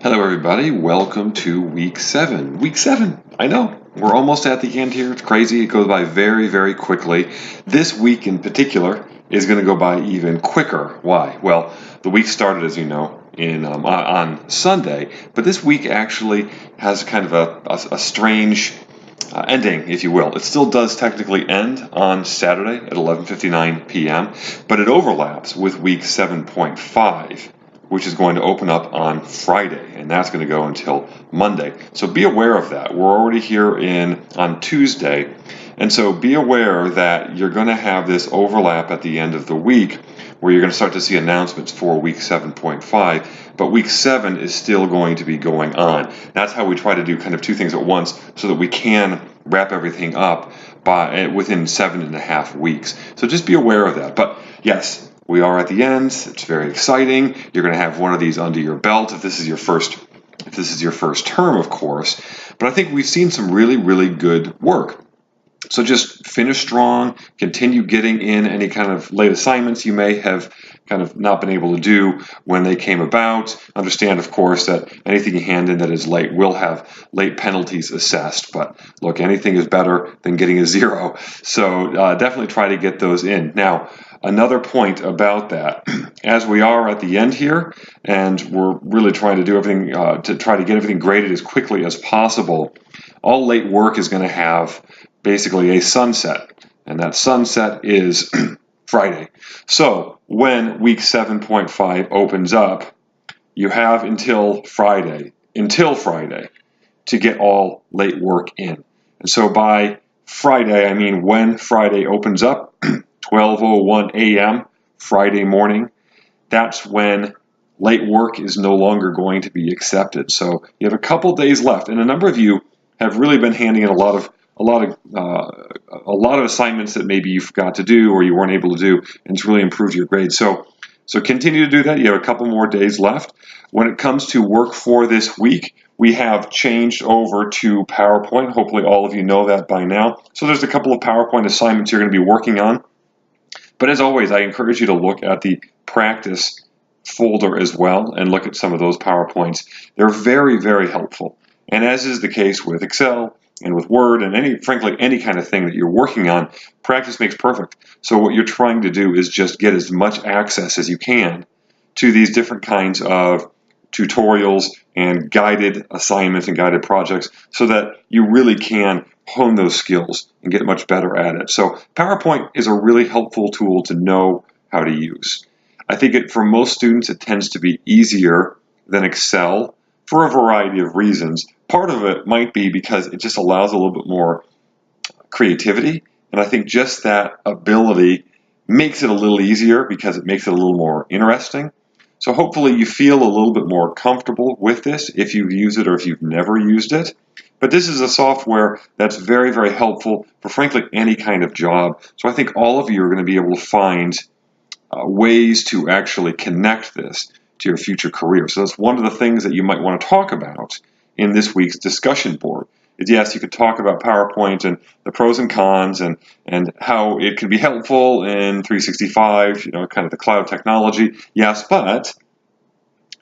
Hello, everybody. Welcome to week 7. Week 7. I know. We're almost at the end here. It's crazy. It goes by very, very quickly. This week in particular is going to go by even quicker. Why? Well, the week started, as you know, on Sunday, but this week actually has kind of a strange ending, if you will. It still does technically end on Saturday at 11:59 p.m., but it overlaps with week 7.5. Which is going to open up on Friday, and that's going to go until Monday. So be aware of that. We're already here on Tuesday, and so be aware that you're going to have this overlap at the end of the week where you're going to start to see announcements for week 7.5, but week 7 is still going to be going on. That's how we try to do kind of two things at once so that we can wrap everything up within 7.5 weeks. So just be aware of that. But yes, we are at the end. It's very exciting. You're going to have one of these under your belt if this is your first term, of course. But I think we've seen some really, really good work. So just finish strong, continue getting in any kind of late assignments you may have kind of not been able to do when they came about. Understand, of course, that anything you hand in that is late will have late penalties assessed. But look, anything is better than getting a 0. So definitely try to get those in. Now, another point about that, as we are at the end here, and we're really trying to do everything to try to get everything graded as quickly as possible, all late work is going to have basically a sunset, and that sunset is Friday. So when week 7.5 opens up, you have until Friday to get all late work in. And so by Friday, I mean when Friday opens up, 12:01 a.m. Friday morning, that's when late work is no longer going to be accepted. So you have a couple days left, and a number of you have really been handing in a lot of assignments that maybe you forgot to do or you weren't able to do, and it's really improved your grade. So continue to do that. You have a couple more days left. When it comes to work for this week, we have changed over to PowerPoint. Hopefully all of you know that by now. So there's a couple of PowerPoint assignments you're going to be working on. But as always, I encourage you to look at the practice folder as well and look at some of those PowerPoints. They're very, very helpful. And as is the case with Excel and with Word and frankly, any kind of thing that you're working on, practice makes perfect. So what you're trying to do is just get as much access as you can to these different kinds of tutorials and guided assignments and guided projects so that you really can hone those skills and get much better at it. So PowerPoint is a really helpful tool to know how to use. I think for most students, it tends to be easier than Excel for a variety of reasons. Part of it might be because it just allows a little bit more creativity, and I think just that ability makes it a little easier because it makes it a little more interesting. So hopefully you feel a little bit more comfortable with this if you've used it or if you've never used it. But this is a software that's very, very helpful for, frankly, any kind of job. So I think all of you are going to be able to find ways to actually connect this to your future career. So that's one of the things that you might want to talk about in this week's discussion board. Yes, you could talk about PowerPoint and the pros and cons and how it can be helpful in 365, kind of the cloud technology. Yes, but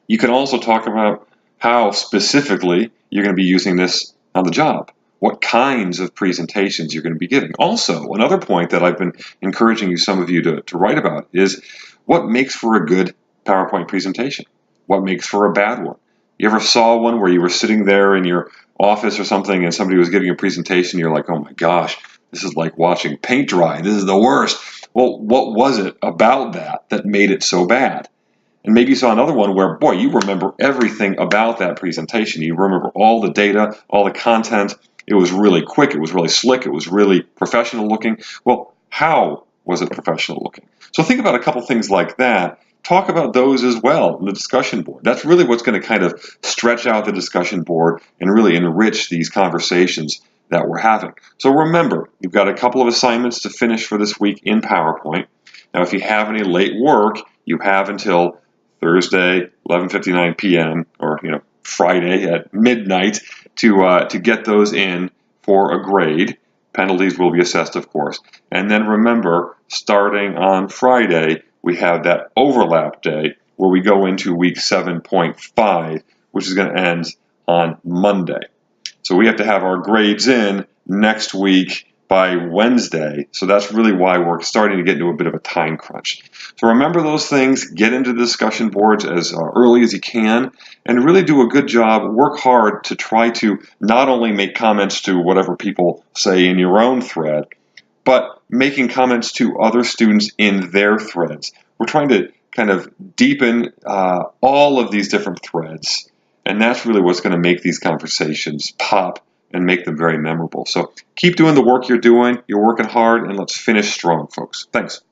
you can also talk about how specifically you're going to be using this on the job, what kinds of presentations you're going to be giving. Also, another point that I've been encouraging some of you to write about is what makes for a good PowerPoint presentation, what makes for a bad one. You ever saw one where you were sitting there in your office or something and somebody was giving a presentation, you're like, oh my gosh, this is like watching paint dry. This is the worst. Well, what was it about that made it so bad? And maybe you saw another one where, boy, you remember everything about that presentation. You remember all the data, all the content. It was really quick. It was really slick. It was really professional looking. Well, how was it professional looking? So think about a couple things like that. Talk about those as well in the discussion board. That's really what's going to kind of stretch out the discussion board and really enrich these conversations that we're having. So remember, you've got a couple of assignments to finish for this week in PowerPoint. Now, if you have any late work, you have until Thursday, 11:59 p.m. or Friday at midnight to get those in for a grade. Penalties will be assessed, of course. And then remember, starting on Friday, we have that overlap day where we go into week 7.5 which is going to end on Monday. So we have to have our grades in next week by Wednesday. So that's really why we're starting to get into a bit of a time crunch. So remember those things, get into the discussion boards as early as you can, and really do a good job. Work hard to try to not only make comments to whatever people say in your own thread, but making comments to other students in their threads. We're trying to kind of deepen all of these different threads, and that's really what's going to make these conversations pop and make them very memorable. So keep doing the work you're doing. You're working hard, and let's finish strong, folks. Thanks.